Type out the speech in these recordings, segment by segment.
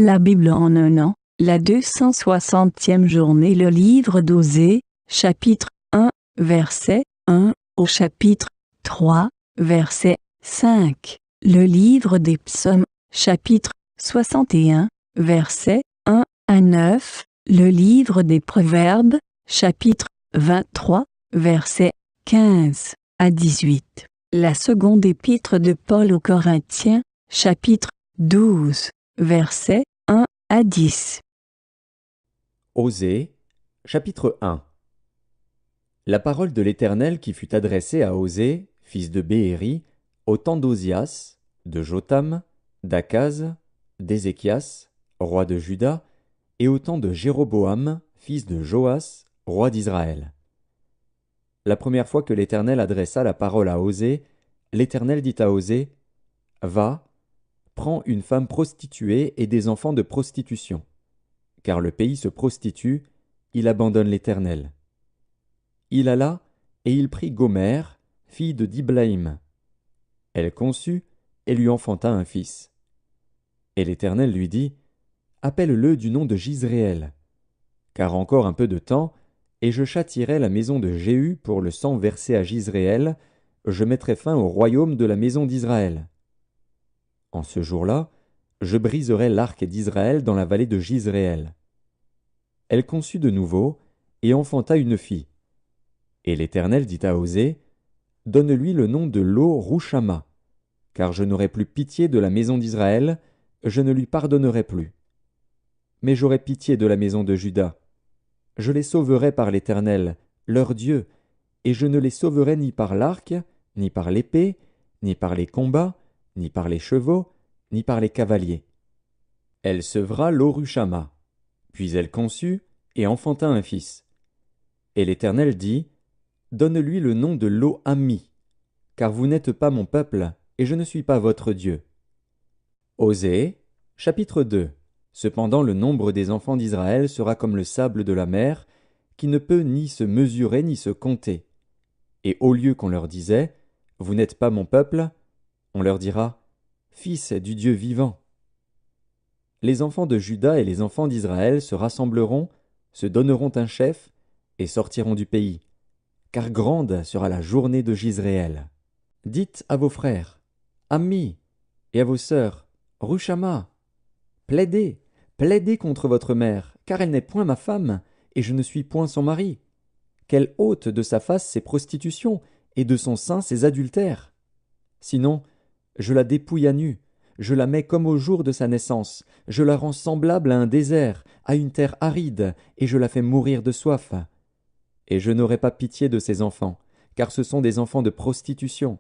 La Bible en un an, la 260e journée. Le livre d'Osée, chapitre 1, verset 1 au chapitre 3, verset 5. Le livre des psaumes, chapitre 61, verset 1 à 9. Le livre des proverbes, chapitre 23, verset 15 à 18. La seconde épître de Paul aux Corinthiens, chapitre 12, verset 1 à 10. Osée, chapitre 1. La parole de l'Éternel qui fut adressée à Osée, fils de Béhéri, au temps d'Osias, de Jotham, d'Akaz, d'Ézéchias, roi de Juda, et au temps de Jéroboam, fils de Joas, roi d'Israël. La première fois que l'Éternel adressa la parole à Osée, l'Éternel dit à Osée, « Va, prends une femme prostituée et des enfants de prostitution. Car le pays se prostitue, il abandonne l'Éternel. » Il alla, et il prit Gomère, fille de Diblaïm. Elle conçut, et lui enfanta un fils. Et l'Éternel lui dit, « Appelle-le du nom de Jizréel. Car encore un peu de temps, et je châtierai la maison de Jéhu pour le sang versé à Jizréel, je mettrai fin au royaume de la maison d'Israël. En ce jour-là, je briserai l'arc d'Israël dans la vallée de Jizréel. » Elle conçut de nouveau, et enfanta une fille. Et l'Éternel dit à Osée, « Donne-lui le nom de Lo-Rushama, car je n'aurai plus pitié de la maison d'Israël, je ne lui pardonnerai plus. Mais j'aurai pitié de la maison de Juda. Je les sauverai par l'Éternel, leur Dieu, et je ne les sauverai ni par l'arc, ni par l'épée, ni par les combats, ni par les chevaux, ni par les cavaliers. » Elle sevra Lo-Rushama. Puis elle conçut, et enfanta un fils. Et l'Éternel dit, « Donne-lui le nom de Lo-Ammi, car vous n'êtes pas mon peuple, et je ne suis pas votre Dieu. » Osée, chapitre 2. Cependant le nombre des enfants d'Israël sera comme le sable de la mer, qui ne peut ni se mesurer ni se compter. Et au lieu qu'on leur disait, « Vous n'êtes pas mon peuple », on leur dira, « Fils du Dieu vivant. » Les enfants de Juda et les enfants d'Israël se rassembleront, se donneront un chef, et sortiront du pays, car grande sera la journée de Jizréel. Dites à vos frères, Ammi, et à vos sœurs, Rushama, plaidez, plaidez contre votre mère, car elle n'est point ma femme, et je ne suis point son mari. Qu'elle ôte de sa face ses prostitutions, et de son sein ses adultères. Sinon, je la dépouille à nu, je la mets comme au jour de sa naissance, je la rends semblable à un désert, à une terre aride, et je la fais mourir de soif. Et je n'aurai pas pitié de ses enfants, car ce sont des enfants de prostitution.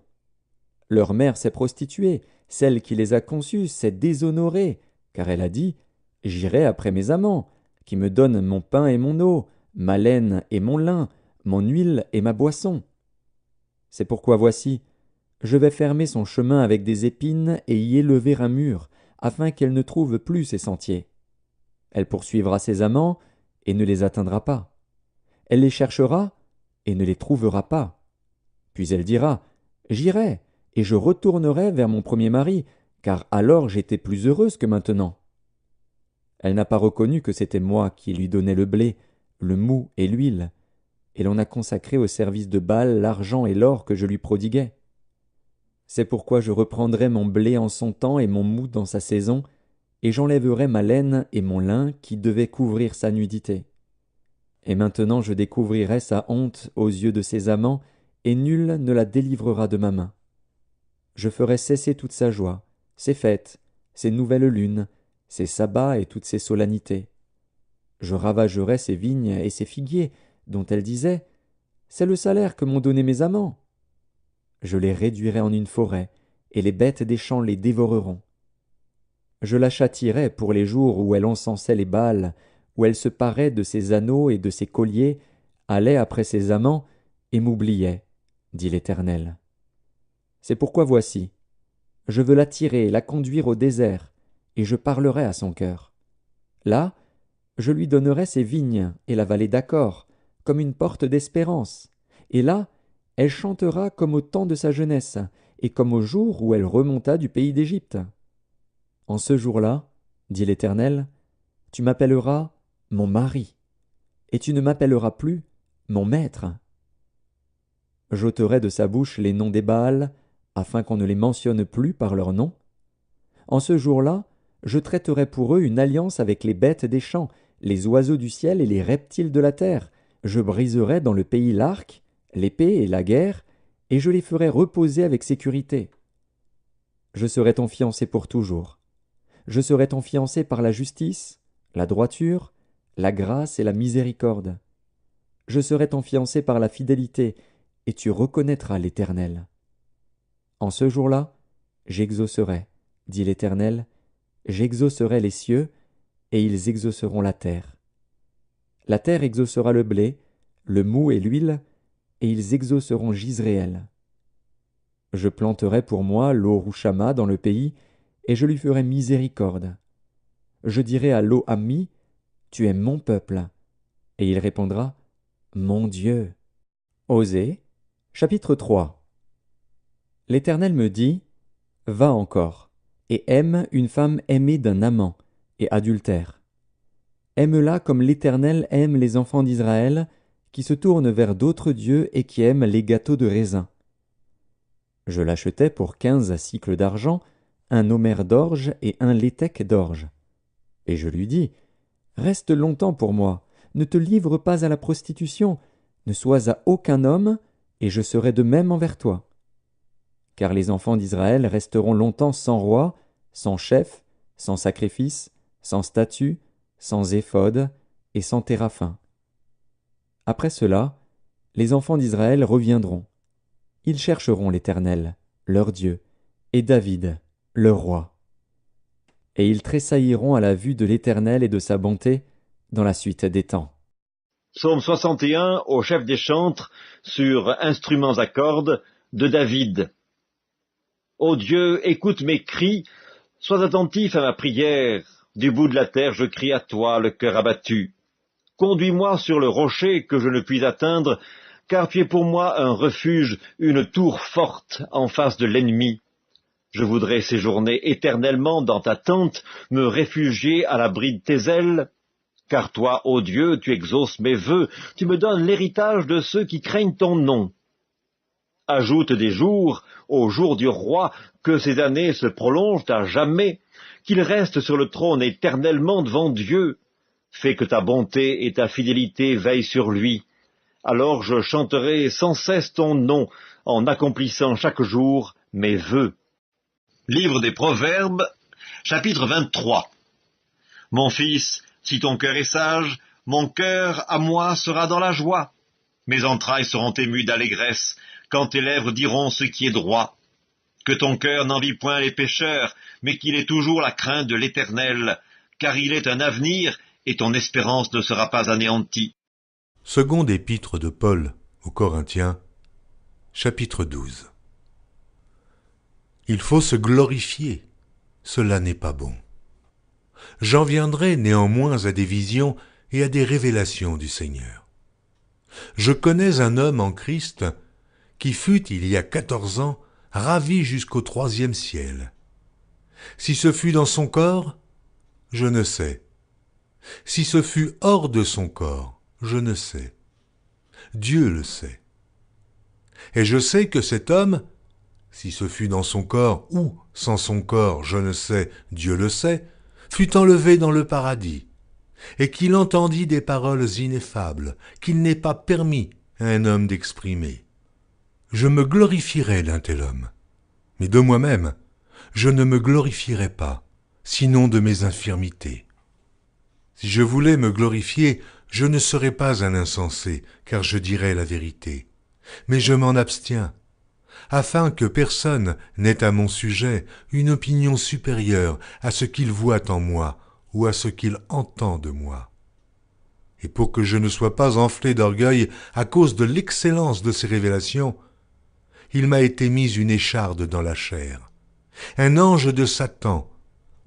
Leur mère s'est prostituée, celle qui les a conçus s'est déshonorée, car elle a dit, « J'irai après mes amants, qui me donnent mon pain et mon eau, ma laine et mon lin, mon huile et ma boisson. » C'est pourquoi voici, je vais fermer son chemin avec des épines et y élever un mur, afin qu'elle ne trouve plus ses sentiers. Elle poursuivra ses amants et ne les atteindra pas. Elle les cherchera et ne les trouvera pas. Puis elle dira, « J'irai, et je retournerai vers mon premier mari, car alors j'étais plus heureuse que maintenant. » Elle n'a pas reconnu que c'était moi qui lui donnais le blé, le mou et l'huile, et l'on a consacré au service de Baal l'argent et l'or que je lui prodiguais. C'est pourquoi je reprendrai mon blé en son temps et mon mou dans sa saison, et j'enlèverai ma laine et mon lin qui devaient couvrir sa nudité. Et maintenant je découvrirai sa honte aux yeux de ses amants, et nul ne la délivrera de ma main. Je ferai cesser toute sa joie, ses fêtes, ses nouvelles lunes, ses sabbats et toutes ses solennités. Je ravagerai ses vignes et ses figuiers, dont elle disait, « C'est le salaire que m'ont donné mes amants. » Je les réduirai en une forêt, et les bêtes des champs les dévoreront. Je la châtierai pour les jours où elle encensait les Baals, où elle se parait de ses anneaux et de ses colliers, allait après ses amants, et m'oubliait, dit l'Éternel. C'est pourquoi voici, je veux l'attirer et la conduire au désert, et je parlerai à son cœur. Là, je lui donnerai ses vignes et la vallée d'Accor, comme une porte d'espérance, et là, elle chantera comme au temps de sa jeunesse, et comme au jour où elle remonta du pays d'Égypte. En ce jour-là, dit l'Éternel, tu m'appelleras mon mari, et tu ne m'appelleras plus mon maître. J'ôterai de sa bouche les noms des Baals, afin qu'on ne les mentionne plus par leur nom. En ce jour-là, je traiterai pour eux une alliance avec les bêtes des champs, les oiseaux du ciel et les reptiles de la terre. Je briserai dans le pays l'arc, l'épée et la guerre, et je les ferai reposer avec sécurité. Je serai ton fiancé pour toujours. Je serai ton fiancé par la justice, la droiture, la grâce et la miséricorde. Je serai ton fiancé par la fidélité, et tu reconnaîtras l'Éternel. En ce jour-là, j'exaucerai, dit l'Éternel, j'exaucerai les cieux, et ils exauceront la terre. La terre exaucera le blé, le moût et l'huile, et ils exauceront Jizréel. Je planterai pour moi l'eau Rouchama dans le pays, et je lui ferai miséricorde. Je dirai à l'eau Ammi, tu es mon peuple, et il répondra, mon Dieu. Osée, chapitre 3. L'Éternel me dit, va encore, et aime une femme aimée d'un amant, et adultère. Aime-la comme l'Éternel aime les enfants d'Israël, qui se tournent vers d'autres dieux et qui aiment les gâteaux de raisin. Je l'achetai pour 15 cycles d'argent, un homère d'orge et un léthec d'orge. Et je lui dis, reste longtemps pour moi, ne te livre pas à la prostitution, ne sois à aucun homme, et je serai de même envers toi. Car les enfants d'Israël resteront longtemps sans roi, sans chef, sans sacrifice, sans statut, sans éphod et sans téraphim. Après cela, les enfants d'Israël reviendront. Ils chercheront l'Éternel, leur Dieu, et David, leur roi. Et ils tressailliront à la vue de l'Éternel et de sa bonté dans la suite des temps. Psaume 61 au chef des chantres sur instruments à cordes de David. Ô Dieu, écoute mes cris, sois attentif à ma prière. Du bout de la terre, je crie à toi, le cœur abattu. Conduis-moi sur le rocher que je ne puis atteindre, car tu es pour moi un refuge, une tour forte en face de l'ennemi. Je voudrais séjourner éternellement dans ta tente, me réfugier à l'abri de tes ailes. Car toi, ô Dieu, tu exauces mes vœux, tu me donnes l'héritage de ceux qui craignent ton nom. Ajoute des jours au jour du roi, que ces années se prolongent à jamais, qu'il reste sur le trône éternellement devant Dieu. Fais que ta bonté et ta fidélité veillent sur lui. Alors je chanterai sans cesse ton nom, en accomplissant chaque jour mes vœux. Livre des Proverbes, chapitre 23. Mon fils, si ton cœur est sage, mon cœur à moi sera dans la joie. Mes entrailles seront émues d'allégresse, quand tes lèvres diront ce qui est droit. Que ton cœur n'envie point les pécheurs, mais qu'il ait toujours la crainte de l'Éternel, car il est un avenir, et ton espérance ne sera pas anéantie. Seconde épître de Paul aux Corinthiens, chapitre 12. Il faut se glorifier, cela n'est pas bon. J'en viendrai néanmoins à des visions et à des révélations du Seigneur. Je connais un homme en Christ qui fut, il y a 14 ans, ravi jusqu'au 3e ciel. Si ce fut dans son corps, je ne sais. Si ce fut hors de son corps, je ne sais. Dieu le sait. Et je sais que cet homme, si ce fut dans son corps ou sans son corps, je ne sais, Dieu le sait, fut enlevé dans le paradis, et qu'il entendit des paroles ineffables qu'il n'est pas permis à un homme d'exprimer. Je me glorifierai d'un tel homme, mais de moi-même, je ne me glorifierai pas, sinon de mes infirmités. Si je voulais me glorifier, je ne serais pas un insensé, car je dirais la vérité. Mais je m'en abstiens, afin que personne n'ait à mon sujet une opinion supérieure à ce qu'il voit en moi ou à ce qu'il entend de moi. Et pour que je ne sois pas enflé d'orgueil à cause de l'excellence de ces révélations, il m'a été mis une écharde dans la chair, un ange de Satan,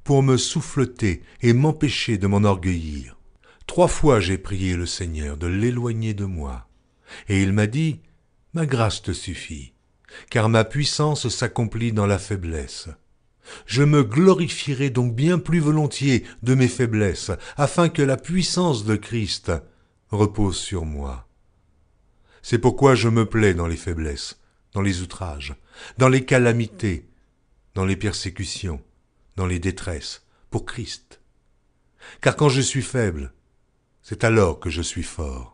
pour me souffleter et m'empêcher de m'enorgueillir. 3 fois j'ai prié le Seigneur de l'éloigner de moi, et il m'a dit, « Ma grâce te suffit, car ma puissance s'accomplit dans la faiblesse. Je me glorifierai donc bien plus volontiers de mes faiblesses, afin que la puissance de Christ repose sur moi. C'est pourquoi je me plais dans les faiblesses, dans les outrages, dans les calamités, dans les persécutions, dans les détresses, pour Christ. Car quand je suis faible, c'est alors que je suis fort.